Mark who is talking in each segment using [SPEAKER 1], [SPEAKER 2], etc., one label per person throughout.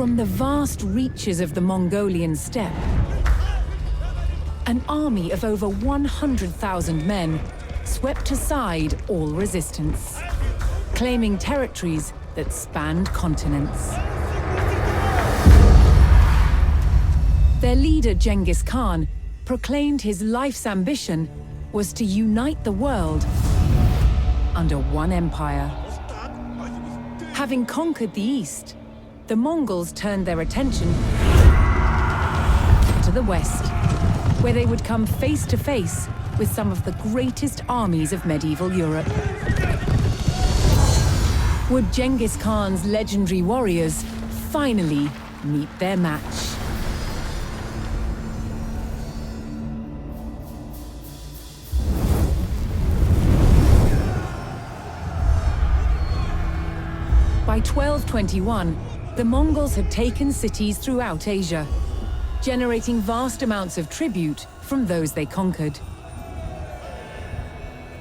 [SPEAKER 1] From the vast reaches of the Mongolian steppe, an army of over 100,000 men swept aside all resistance, claiming territories that spanned continents. Their leader, Genghis Khan, proclaimed his life's ambition was to unite the world under one empire. Having conquered the East, the Mongols turned their attention to the West, where they would come face to face with some of the greatest armies of medieval Europe. Would Genghis Khan's legendary warriors finally meet their match? By 1221, the Mongols had taken cities throughout Asia, generating vast amounts of tribute from those they conquered.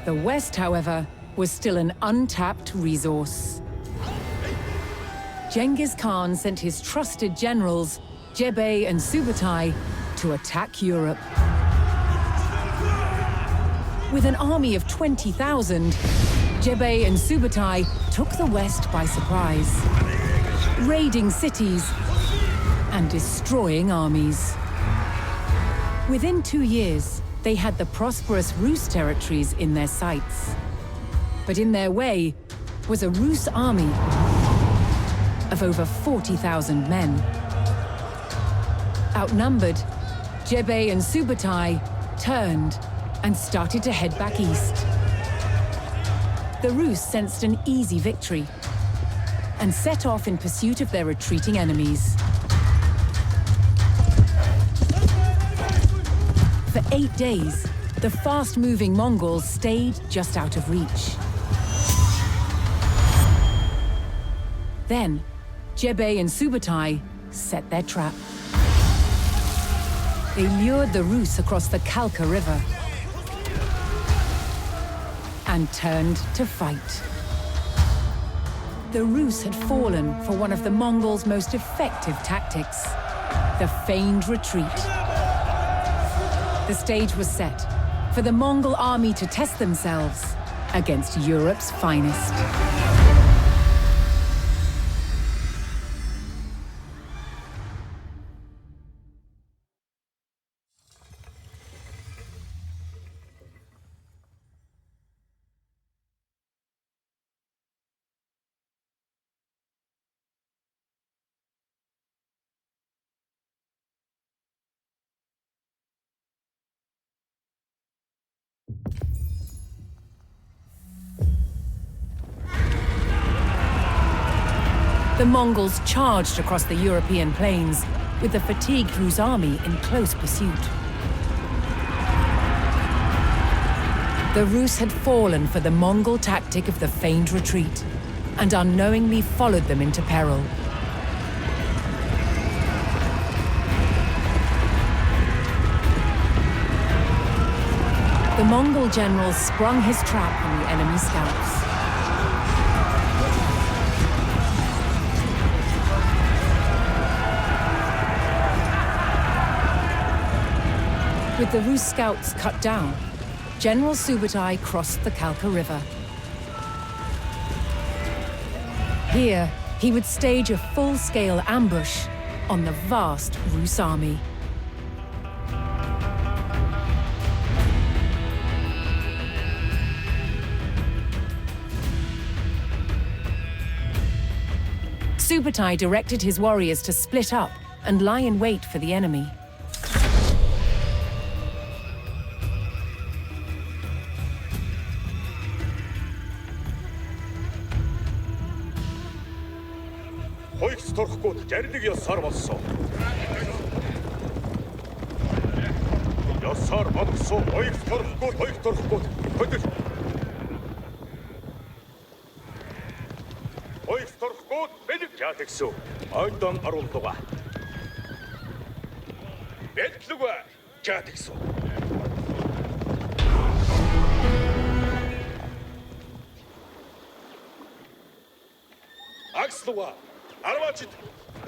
[SPEAKER 1] The West, however, was still an untapped resource. Genghis Khan sent his trusted generals, Jebei and Subutai, to attack Europe. With an army of 20,000, Jebei and Subutai took the West by surprise, raiding cities and destroying armies. Within 2 years, they had the prosperous Rus territories in their sights. But in their way was a Rus army of over 40,000 men. Outnumbered, Jebei and Subutai turned and started to head back east. The Rus sensed an easy victory and set off in pursuit of their retreating enemies. For 8 days, the fast-moving Mongols stayed just out of reach. Then, Jebei and Subutai set their trap. They lured the Rus across the Kalka River and turned to fight. The Rus had fallen for one of the Mongols' most effective tactics, the feigned retreat. The stage was set for the Mongol army to test themselves against Europe's finest. The Mongols charged across the European plains, with the fatigued Rus army in close pursuit. The Rus had fallen for the Mongol tactic of the feigned retreat, and unknowingly followed them into peril. The Mongol general sprung his trap on the enemy scouts. With the Rus scouts cut down, General Subutai crossed the Kalka River. Here, he would stage a full-scale ambush on the vast Rus army. Subutai directed his warriors to split up and lie in wait for the enemy.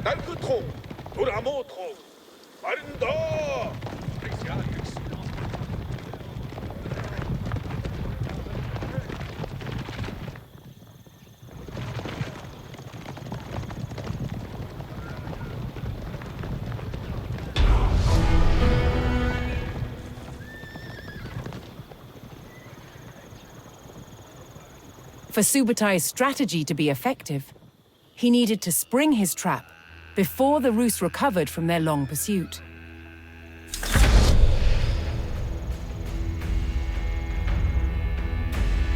[SPEAKER 2] 날 끝으로 돌아모토 빠른다.
[SPEAKER 1] For Subutai's strategy to be effective, he needed to spring his trap before the Rus recovered from their long pursuit.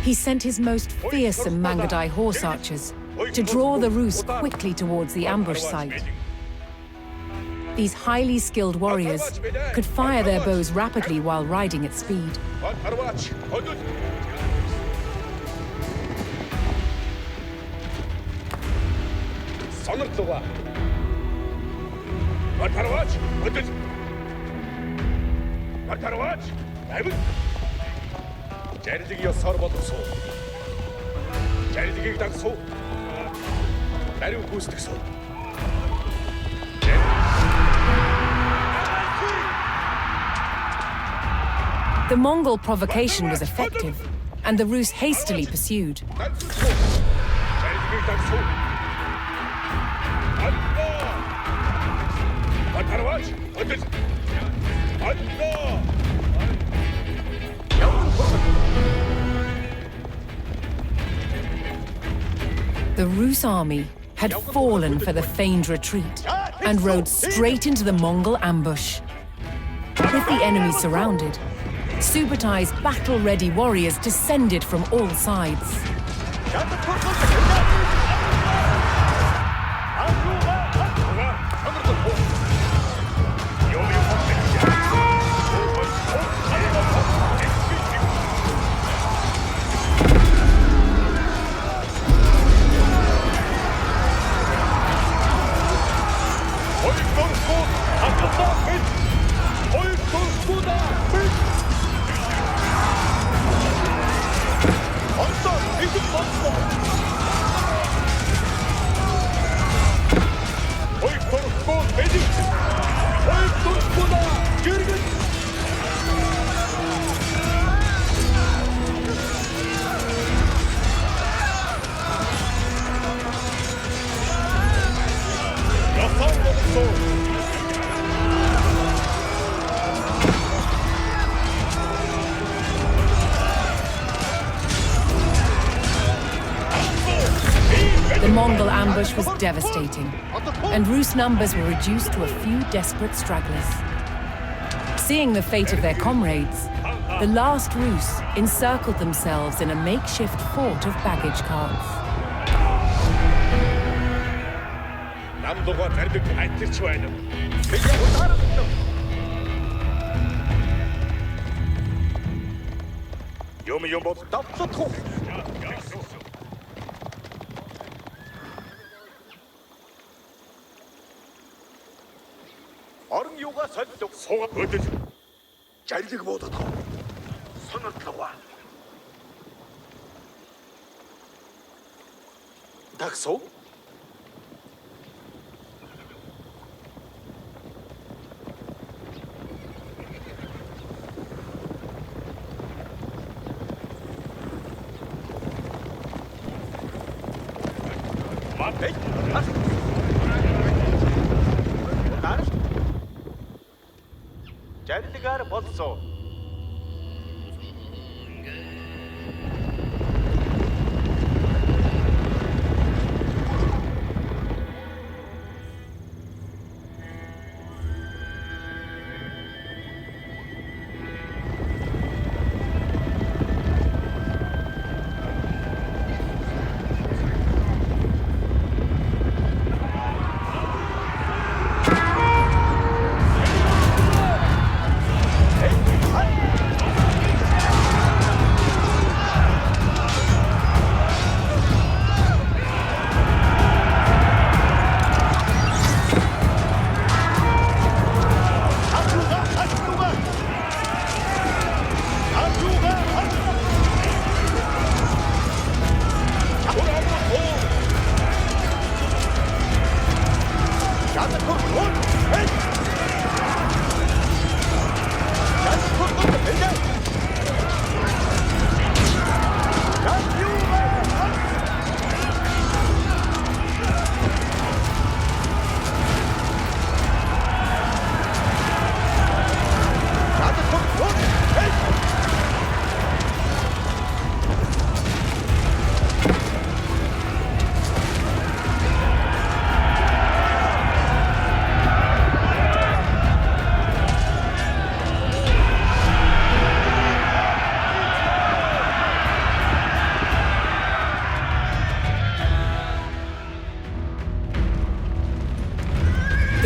[SPEAKER 1] He sent his most fearsome Mangadai horse archers to draw the Rus quickly towards the ambush site. These highly skilled warriors could fire their bows rapidly while riding at speed. The Mongol provocation was effective, and the Rus hastily pursued. The Rus army had fallen for the feigned retreat and rode straight into the Mongol ambush. With the enemy surrounded, Subutai's battle-ready warriors descended from all sides. The Mongol ambush was devastating, and Rus numbers were reduced to a few desperate stragglers. Seeing the fate of their comrades, the last Rus encircled themselves in a makeshift fort of baggage carts.
[SPEAKER 2] 어른요가 설득 소가 어디지? 잘지가 못하다. 손을 들어와. 닥소? 맞대? 잘지가를 벗어. Hey!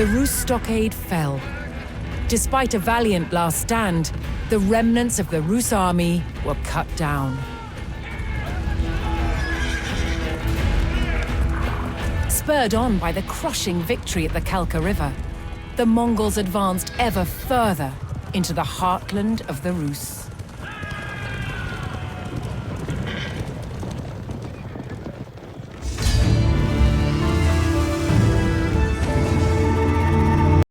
[SPEAKER 1] Rus stockade fell. Despite a valiant last stand, the remnants of the Rus army were cut down. Spurred on by the crushing victory at the Kalka River, the Mongols advanced ever further into the heartland of the Rus.